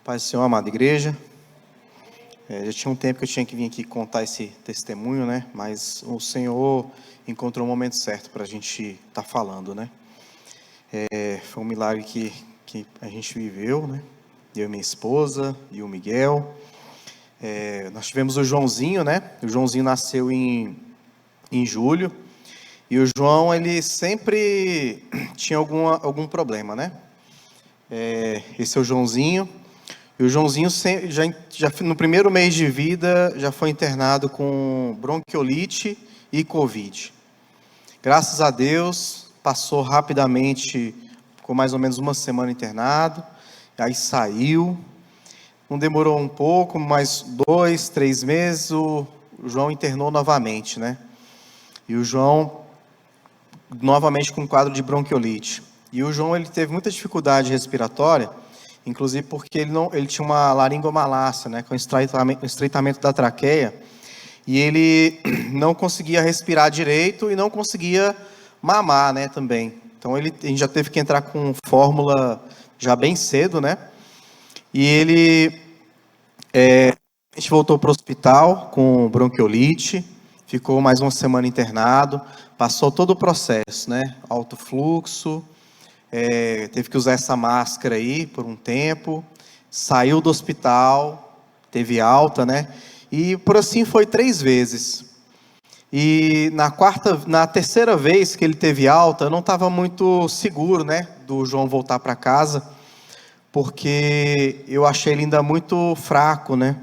Paz do Senhor, amada igreja. Já tinha um tempo que eu tinha que vir aqui contar esse testemunho, né? Mas o Senhor encontrou o momento certo para a gente estar falando, né? Foi um milagre que a gente viveu, né? Eu e minha esposa e o Miguel. Nós tivemos o Joãozinho, né? O Joãozinho nasceu em julho. E o João, ele sempre tinha algum problema, né? Esse é o Joãozinho. E o Joãozinho já no primeiro mês de vida já foi internado com bronquiolite e Covid. Graças a Deus, passou rapidamente, ficou mais ou menos uma semana internado, aí saiu. Não demorou um pouco, mais 2, 3 meses, o João internou novamente, né? E o João, novamente com um quadro de bronquiolite. E o João, ele teve muita dificuldade respiratória, inclusive porque ele tinha uma laringomalácia, né, com estreitamento da traqueia, e ele não conseguia respirar direito e não conseguia mamar, né, também. Então a gente já teve que entrar com fórmula já bem cedo, né? E a gente voltou para o hospital com bronquiolite, ficou mais uma semana internado, passou todo o processo, né? Alto fluxo, teve que usar essa máscara aí por um tempo, saiu do hospital, teve alta, né? E por assim foi 3 vezes. E na terceira vez que ele teve alta, eu não estava muito seguro, né? Do João voltar para casa, porque eu achei ele ainda muito fraco, né?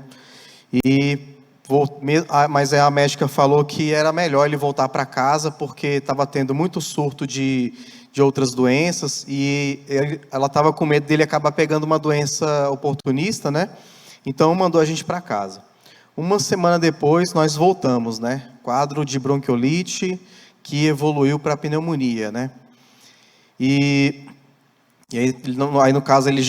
Mas a médica falou que era melhor ele voltar para casa, porque estava tendo muito surto de outras doenças, e ela estava com medo dele acabar pegando uma doença oportunista, né? Então mandou a gente para casa. Uma semana depois nós voltamos, né? Quadro de bronquiolite que evoluiu para pneumonia, né? E aí no caso ele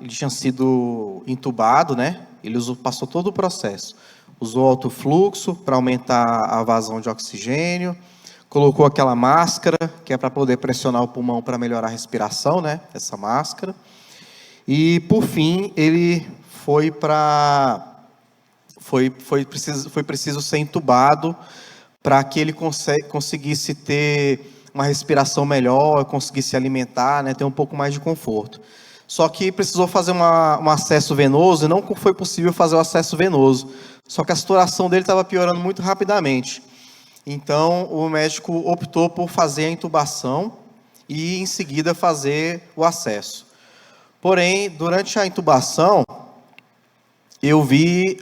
tinha sido entubado, né? Ele passou todo o processo. Usou alto fluxo para aumentar a vazão de oxigênio, colocou aquela máscara, que é para poder pressionar o pulmão para melhorar a respiração, né? Essa máscara. E, por fim, ele foi preciso ser entubado para que ele conseguisse ter uma respiração melhor, conseguisse se alimentar, né? Ter um pouco mais de conforto. Só que precisou fazer um acesso venoso, e não foi possível fazer o acesso venoso. Só que a saturação dele estava piorando muito rapidamente. Então, o médico optou por fazer a intubação e, em seguida, fazer o acesso. Porém, durante a intubação, eu vi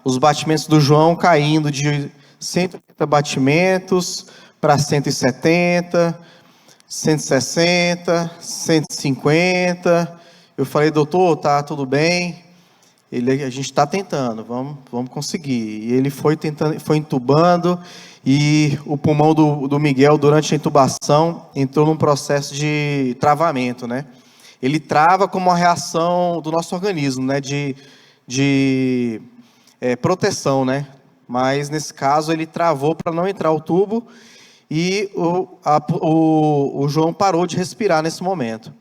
os batimentos do João caindo de 180 batimentos para 170, 160, 150. Eu falei, doutor, tá tudo bem? A gente está tentando, vamos conseguir. E ele foi entubando, e o pulmão do Miguel, durante a intubação, entrou num processo de travamento, né? Ele trava como uma reação do nosso organismo, né? De proteção, né? Mas nesse caso ele travou para não entrar o tubo, e o João parou de respirar nesse momento.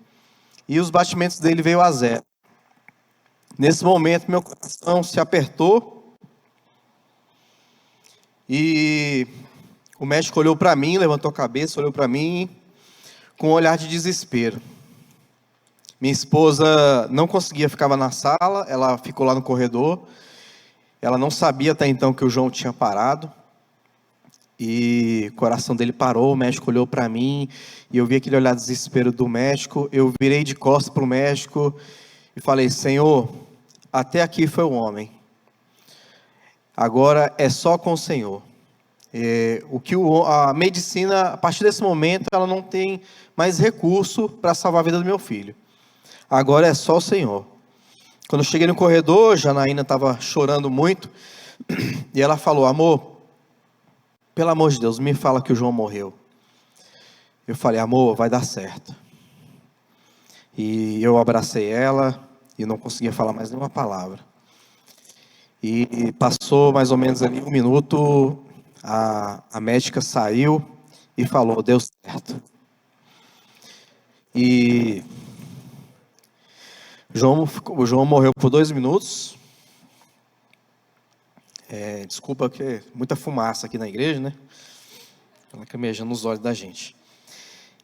E os batimentos dele veio a 0. Nesse momento, meu coração se apertou, e o médico olhou para mim, levantou a cabeça, olhou para mim, com um olhar de desespero. Minha esposa não conseguia ficar na sala, ela ficou lá no corredor, ela não sabia até então que o João tinha parado, e o coração dele parou, o médico olhou para mim, e eu vi aquele olhar de desespero do médico. Eu virei de costas para o médico e falei, Senhor, até aqui foi o homem, agora é só com o Senhor. A medicina, a partir desse momento, ela não tem mais recurso para salvar a vida do meu filho. Agora é só o Senhor. Quando eu cheguei no corredor, Janaína estava chorando muito, e ela falou, amor, pelo amor de Deus, me fala que o João morreu. Eu falei, amor, vai dar certo. E eu abracei ela, e não conseguia falar mais nenhuma palavra. E passou mais ou menos ali 1 minuto, a médica saiu e falou, deu certo. E O João morreu por 2 minutos. Desculpa, porque muita fumaça aqui na igreja, né? Lacrimejando nos olhos da gente.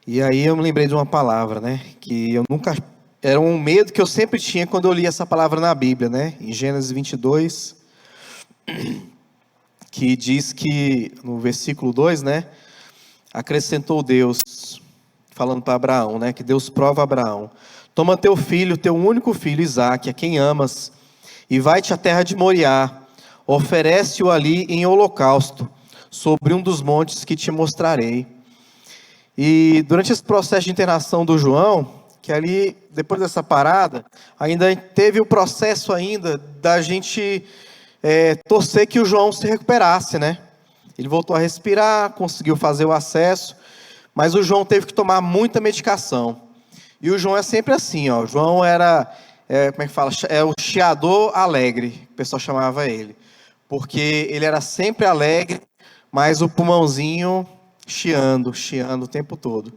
E aí eu me lembrei de uma palavra, né? Que eu nunca... Era um medo que eu sempre tinha quando eu li essa palavra na Bíblia, né? Em Gênesis 22, que diz que, no versículo 2, né? Acrescentou Deus, falando para Abraão, né? Que Deus prova a Abraão: toma teu filho, teu único filho, Isaque, a quem amas, e vai-te à terra de Moriá, oferece-o ali em holocausto, sobre um dos montes que te mostrarei. E durante esse processo de internação do João, que ali, depois dessa parada, ainda teve o processo ainda da gente torcer que o João se recuperasse, né? Ele voltou a respirar, conseguiu fazer o acesso, mas o João teve que tomar muita medicação. E o João é sempre assim, ó. O João era, como é que fala? É o chiador alegre, o pessoal chamava ele. Porque ele era sempre alegre, mas o pulmãozinho chiando o tempo todo.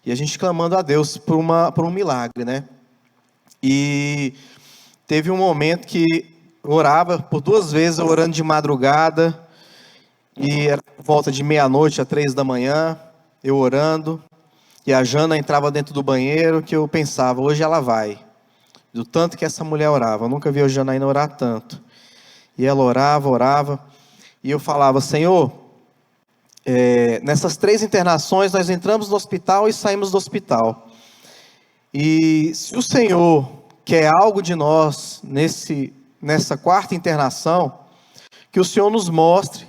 E a gente clamando a Deus por um milagre, né? E teve um momento que eu orava por 2 vezes, orando de madrugada, e era por volta de meia-noite a 3 da manhã, eu orando, e a Jana entrava dentro do banheiro, que eu pensava, hoje ela vai. Do tanto que essa mulher orava, eu nunca vi a Janaína orar tanto. E ela orava, e eu falava, Senhor, nessas 3 internações, nós entramos no hospital e saímos do hospital. E se o Senhor quer algo de nós nessa 4ª internação, que o Senhor nos mostre,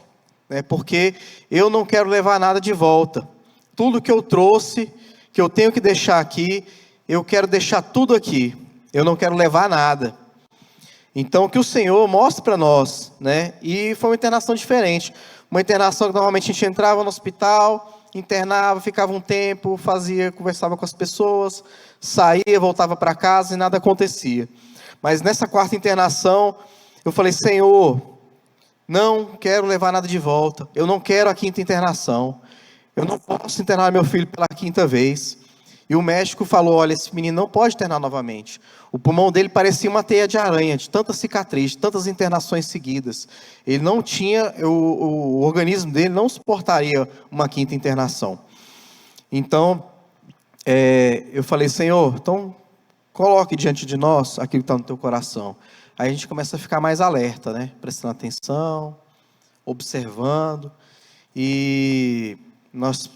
né, porque eu não quero levar nada de volta. Tudo que eu trouxe, que eu tenho que deixar aqui, eu quero deixar tudo aqui. Eu não quero levar nada. Então, que o Senhor mostre para nós, né? E foi uma internação diferente. Uma internação que normalmente a gente entrava no hospital, internava, ficava um tempo, conversava com as pessoas, saía, voltava para casa e nada acontecia. Mas nessa 4ª internação, eu falei, Senhor, não quero levar nada de volta. Eu não quero a 5ª internação. Eu não posso internar meu filho pela 5ª vez. E o médico falou, olha, esse menino não pode internar novamente. O pulmão dele parecia uma teia de aranha, de tanta cicatriz, de tantas internações seguidas. Ele não tinha, o organismo dele não suportaria uma 5ª internação. Então, eu falei, Senhor, então coloque diante de nós aquilo que está no teu coração. Aí a gente começa a ficar mais alerta, né? Prestando atenção, observando. E nós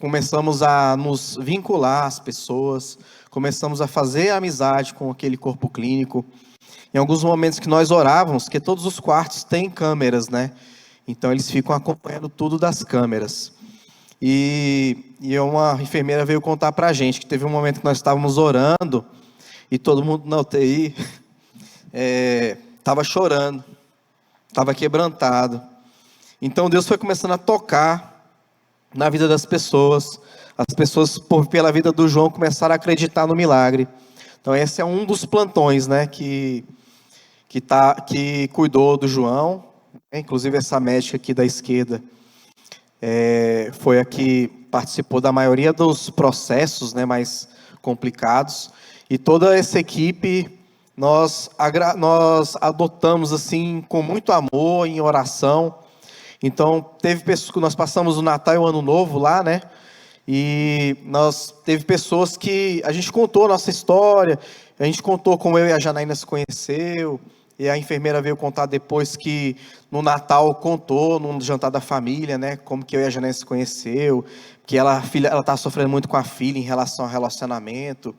começamos a nos vincular às pessoas, começamos a fazer amizade com aquele corpo clínico. Em alguns momentos que nós orávamos, porque todos os quartos têm câmeras, né? Então eles ficam acompanhando tudo das câmeras. E uma enfermeira veio contar para a gente que teve um momento que nós estávamos orando e todo mundo na UTI estava chorando, estava quebrantado. Então Deus foi começando a tocar na vida das pessoas. As pessoas, pela vida do João, começaram a acreditar no milagre. Então esse é um dos plantões, né, que cuidou do João. Inclusive essa médica aqui da esquerda foi a que participou da maioria dos processos, né, mais complicados. E toda essa equipe nós adotamos assim com muito amor, em oração. Então, teve pessoas que nós passamos o Natal e o Ano Novo lá, né? E teve pessoas que a gente contou a nossa história, a gente contou como eu e a Janaína se conheceu, e a enfermeira veio contar depois que no Natal contou, num jantar da família, né? Como que eu e a Janaína se conheceu, que ela estava sofrendo muito com a filha em relação ao relacionamento.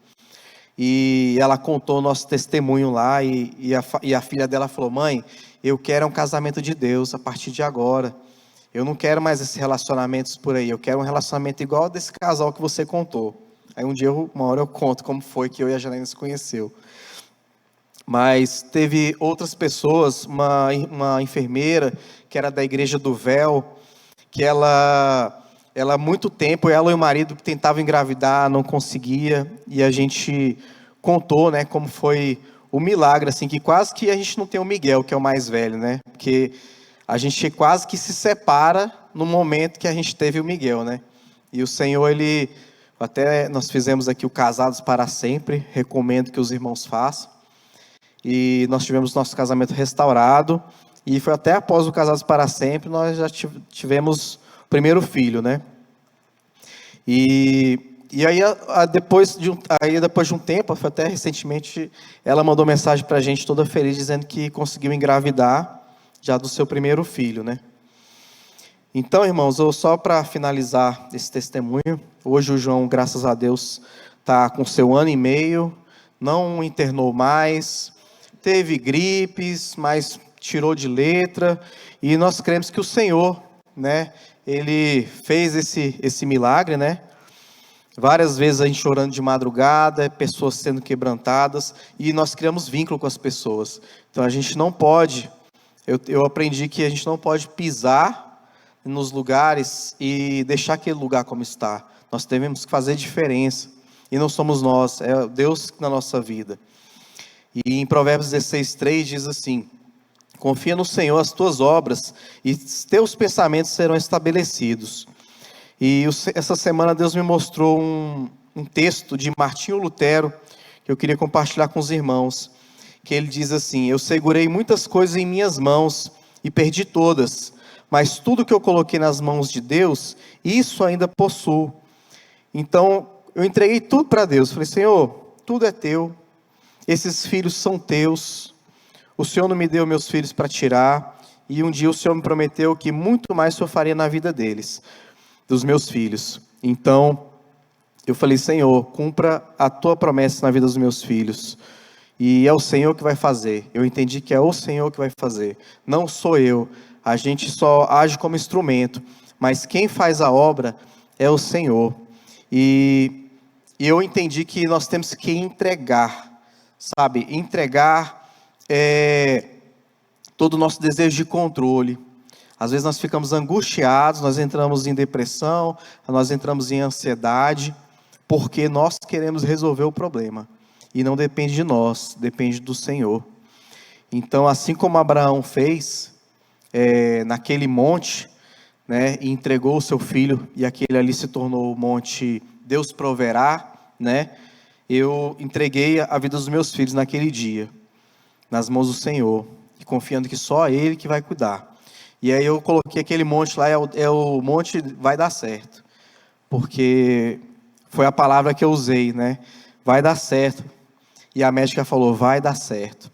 E ela contou o nosso testemunho lá, e a filha dela falou, mãe, eu quero um casamento de Deus a partir de agora. Eu não quero mais esses relacionamentos por aí. Eu quero um relacionamento igual desse casal que você contou. Aí uma hora eu conto como foi que eu e a Janaína se conheceu. Mas teve outras pessoas, uma enfermeira que era da Igreja do Véu, que ela há muito tempo, ela e o marido que tentavam engravidar, não conseguia, e a gente contou, né, como foi o milagre, assim, que quase que a gente não tem o Miguel, que é o mais velho, né, porque a gente quase que se separa no momento que a gente teve o Miguel, né, e o Senhor, nós fizemos aqui o Casados para Sempre, recomendo que os irmãos façam, e nós tivemos nosso casamento restaurado, e foi até após o Casados para Sempre, nós já tivemos o primeiro filho, né? E aí, depois de um tempo, foi até recentemente, ela mandou mensagem para a gente toda feliz, dizendo que conseguiu engravidar já do seu primeiro filho, né? Então, irmãos, só para finalizar esse testemunho, hoje o João, graças a Deus, está com seu 1 ano e meio, não internou mais, teve gripes, mas tirou de letra, e nós cremos que o Senhor, né, Ele fez esse milagre, né? Várias vezes a gente chorando de madrugada, pessoas sendo quebrantadas, e nós criamos vínculo com as pessoas. Então a gente não pode, eu aprendi que a gente não pode pisar nos lugares e deixar aquele lugar como está. Nós devemos fazer diferença, e não somos nós, é Deus na nossa vida. E em Provérbios 16:3 diz assim: confia no Senhor as tuas obras, e teus pensamentos serão estabelecidos. E essa semana Deus me mostrou um texto de Martinho Lutero, que eu queria compartilhar com os irmãos, que ele diz assim: eu segurei muitas coisas em minhas mãos e perdi todas, mas tudo que eu coloquei nas mãos de Deus, isso ainda possuo. Então, eu entreguei tudo para Deus, falei: Senhor, tudo é teu, esses filhos são teus, o Senhor não me deu meus filhos para tirar, e um dia o Senhor me prometeu que muito mais eu faria na vida deles, dos meus filhos. Então, eu falei: Senhor, cumpra a tua promessa na vida dos meus filhos, e é o Senhor que vai fazer. Eu entendi que é o Senhor que vai fazer, não sou eu. A gente só age como instrumento, mas quem faz a obra é o Senhor. E eu entendi que nós temos que entregar, sabe? Entregar todo o nosso desejo de controle. Às vezes nós ficamos angustiados, nós entramos em depressão, nós entramos em ansiedade, porque nós queremos resolver o problema. E não depende de nós, depende do Senhor. Então, assim como Abraão fez, naquele monte, né, e entregou o seu filho, e aquele ali se tornou o monte Deus proverá, né? Eu entreguei a vida dos meus filhos naquele dia, nas mãos do Senhor, e confiando que só Ele que vai cuidar. E aí eu coloquei aquele monte lá, o monte vai dar certo, porque foi a palavra que eu usei, né? Vai dar certo. E a médica falou: vai dar certo.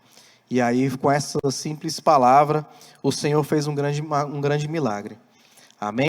E aí, com essa simples palavra, o Senhor fez um grande milagre. Amém?